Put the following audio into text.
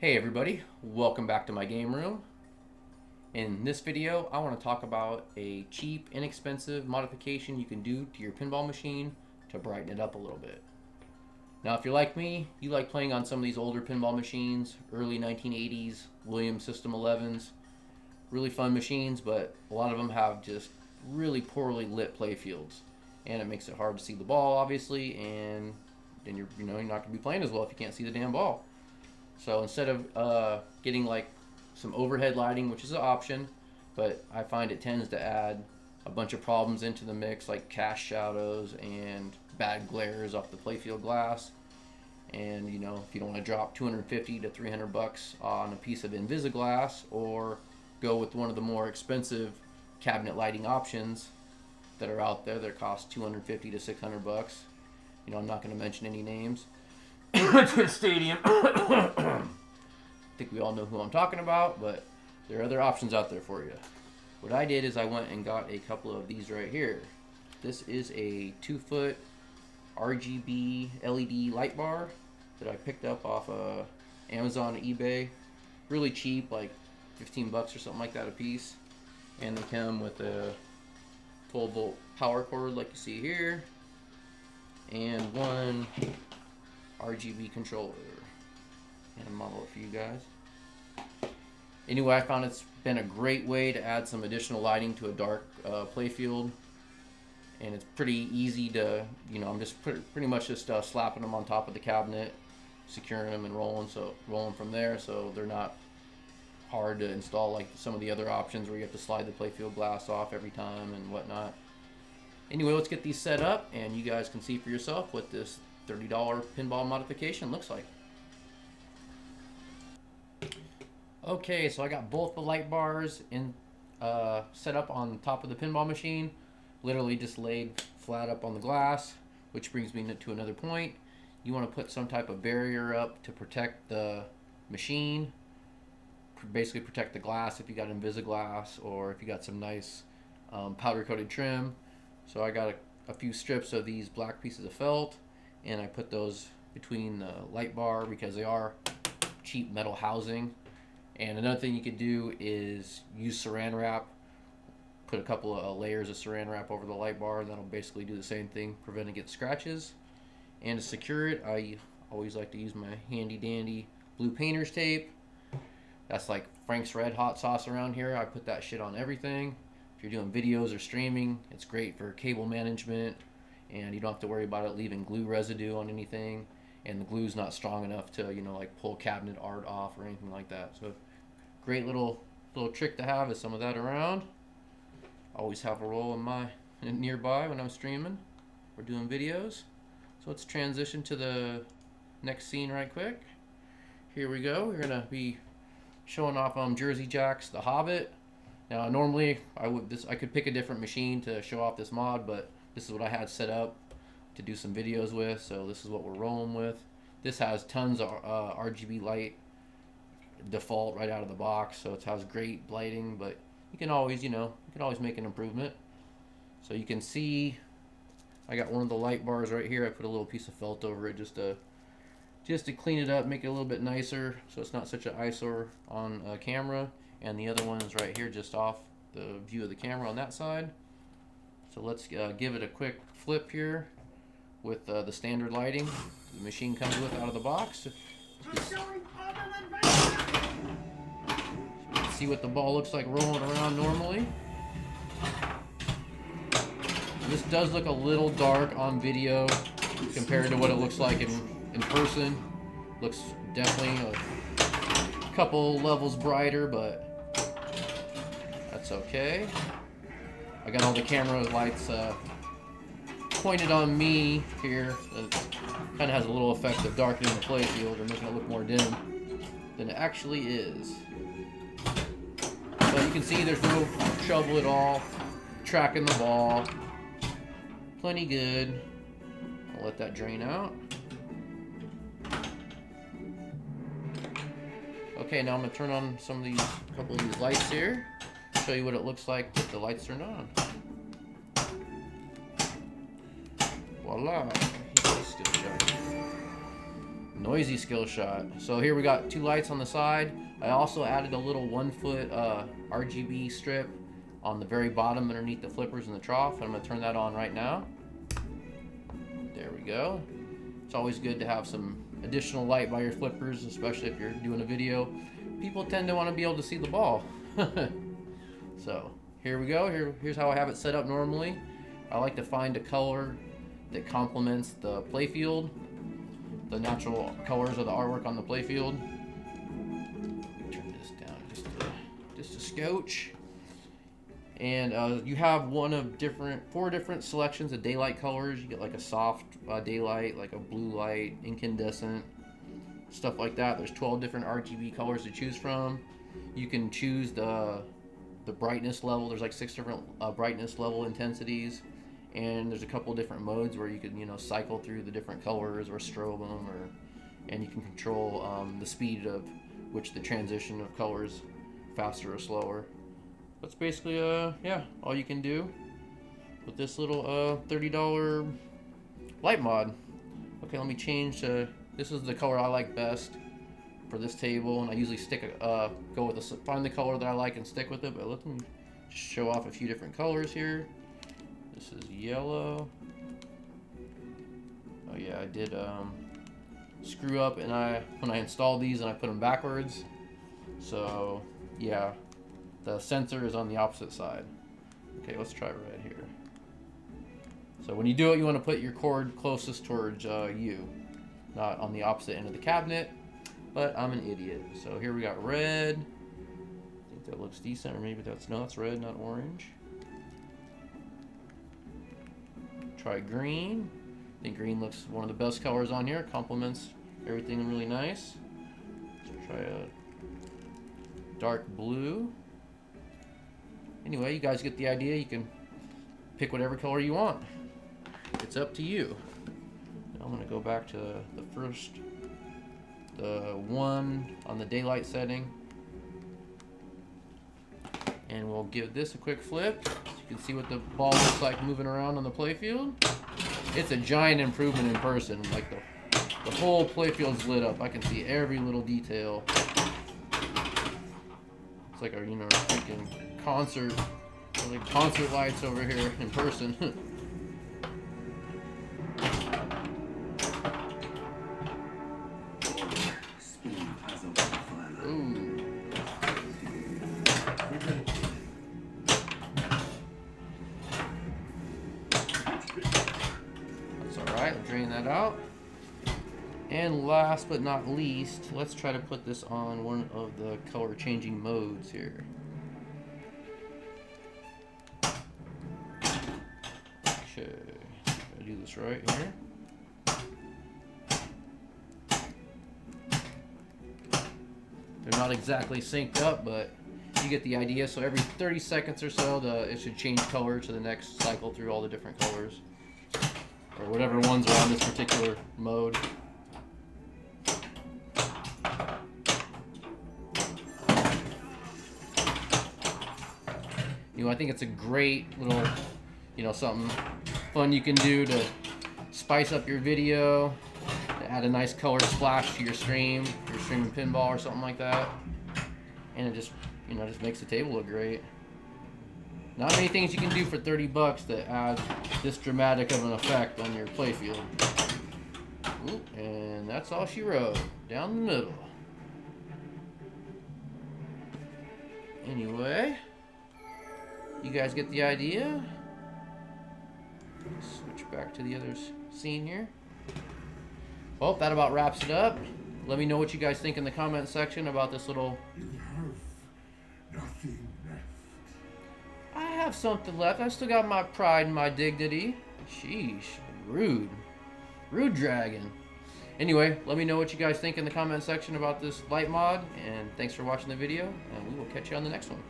Hey everybody, welcome back to my game room. In this video, I want to talk about a cheap, inexpensive modification you can do to your pinball machine to brighten it up a little bit. Now, if you're like me, you like playing on some of these older pinball machines, early 1980s, Williams System 11s, really fun machines, but a lot of them have just really poorly lit play fields. And it makes it hard to see the ball, obviously, and then you're not going to be playing as well if you can't see the damn ball. So instead of getting like some overhead lighting, which is an option, but I find it tends to add a bunch of problems into the mix, like cast shadows and bad glares off the playfield glass. And if you don't want to drop 250 to 300 bucks on a piece of Invisiglass, or go with one of the more expensive cabinet lighting options that are out there that cost 250 to 600 bucks. I'm not going to mention any names. Stadium. I think we all know who I'm talking about, but there are other options out there for you. What I did is I went and got a couple of these right here. This is a 2-foot RGB LED light bar that I picked up off Amazon or eBay. Really cheap, like 15 bucks or something like that a piece. And they come with a 12-volt power cord like you see here, and one RGB controller, and a model it for you guys. Anyway, I found it's been a great way to add some additional lighting to a dark playfield, and it's pretty easy to, I'm just pretty much just slapping them on top of the cabinet, securing them and rolling from there, so they're not hard to install like some of the other options where you have to slide the playfield glass off every time and whatnot. Anyway, let's get these set up, and you guys can see for yourself what this $30 pinball modification looks like. Okay, so I got both the light bars set up on top of the pinball machine, literally just laid flat up on the glass, which brings me to another point. You want to put some type of barrier up to protect the machine, basically protect the glass if you got Invisiglass, or if you got some nice powder coated trim. So I got a few strips of these black pieces of felt, and I put those between the light bar because they are cheap metal housing. And another thing you could do is use saran wrap. Put a couple of layers of saran wrap over the light bar, and that'll basically do the same thing, prevent it getting scratches. And to secure it, I always like to use my handy dandy blue painter's tape. That's like Frank's Red Hot sauce around here. I put that shit on everything. If you're doing videos or streaming, it's great for cable management, and you don't have to worry about it leaving glue residue on anything, and the glue's not strong enough to like pull cabinet art off or anything like that. So great little trick to have is some of that around. Always have a roll nearby when I'm streaming or doing videos. So let's transition to the next scene right quick. Here we go. We're gonna be showing off Jersey Jack's The Hobbit. Now normally I could pick a different machine to show off this mod, but this is what I had set up to do some videos with, so this is what we're rolling with. This has tons of RGB light default right out of the box, so it has great lighting, but you can always make an improvement. So you can see I got one of the light bars right here. I put a little piece of felt over it just to clean it up, make it a little bit nicer so it's not such an eyesore on camera. And the other one is right here just off the view of the camera on that side. So let's give it a quick flip here with the standard lighting the machine comes with out of the box. So see what the ball looks like rolling around normally. This does look a little dark on video compared to what it looks like in person. Looks definitely a couple levels brighter, but that's okay. I got all the camera lights pointed on me here. It kind of has a little effect of darkening the play field or making it look more dim than it actually is. But you can see there's no trouble at all tracking the ball. Plenty good. I'll let that drain out. Okay, now I'm going to turn on a couple of these lights here. Show you what it looks like with the lights turned on. Voila. Noisy skill shot. So here we got 2 lights on the side. I also added a little 1-foot RGB strip on the very bottom underneath the flippers in the trough. I'm going to turn that on right now. There we go. It's always good to have some additional light by your flippers, especially if you're doing a video. People tend to want to be able to see the ball. So here we go. Here's how I have it set up normally. I like to find a color that complements the playfield, the natural colors of the artwork on the playfield. Turn this down just a scotch. And you have 4 different selections of daylight colors. You get like a soft daylight, like a blue light, incandescent, stuff like that. There's 12 different RGB colors to choose from. You can choose the brightness level. There's like 6 different brightness level intensities. And there's a couple different modes where you can, cycle through the different colors or strobe them, and you can control the speed of which the transition of colors, faster or slower. That's basically yeah, all you can do with this little $30 light mod. Okay, let me change to, this is the color I like best for this table, and I usually find the color that I like and stick with it. But let me just show off a few different colors here. This is yellow. Oh yeah, I did screw up, and when I installed these and I put them backwards. So yeah, the sensor is on the opposite side. Okay, let's try red here. So when you do it, you want to put your cord closest towards you, not on the opposite end of the cabinet. But I'm an idiot. So here we got red. I think that looks decent, or maybe that's red, not orange. Try green. I think green looks one of the best colors on here. Complements everything really nice. Let's try a dark blue. Anyway, you guys get the idea. You can pick whatever color you want. It's up to you. Now I'm going to go back to the one on the daylight setting. And we'll give this a quick flip. So you can see what the ball looks like moving around on the playfield. It's a giant improvement in person. Like the whole playfield's lit up. I can see every little detail. It's like a freaking concert, like concert lights over here in person. Alright, I'll drain that out. And last but not least, let's try to put this on one of the color changing modes here. Okay, I do this right here. They're not exactly synced up, but you get the idea. So every 30 seconds or so, it should change color to the next cycle through all the different colors, or whatever ones are on this particular mode. I think it's a great little, something fun you can do to spice up your video, to add a nice color splash to your stream, if you're streaming pinball or something like that. And it just, just makes the table look great. Not many things you can do for 30 bucks that add this dramatic of an effect on your playfield. Ooh, and that's all she wrote, down the middle. Anyway, you guys get the idea. Switch back to the other scene here. Well, that about wraps it up. Let me know what you guys think in the comment section about this little... You have nothing left. I have something left. I still got my pride and my dignity. Sheesh. Rude. Rude dragon. Anyway, let me know what you guys think in the comment section about this light mod. And thanks for watching the video. And we will catch you on the next one.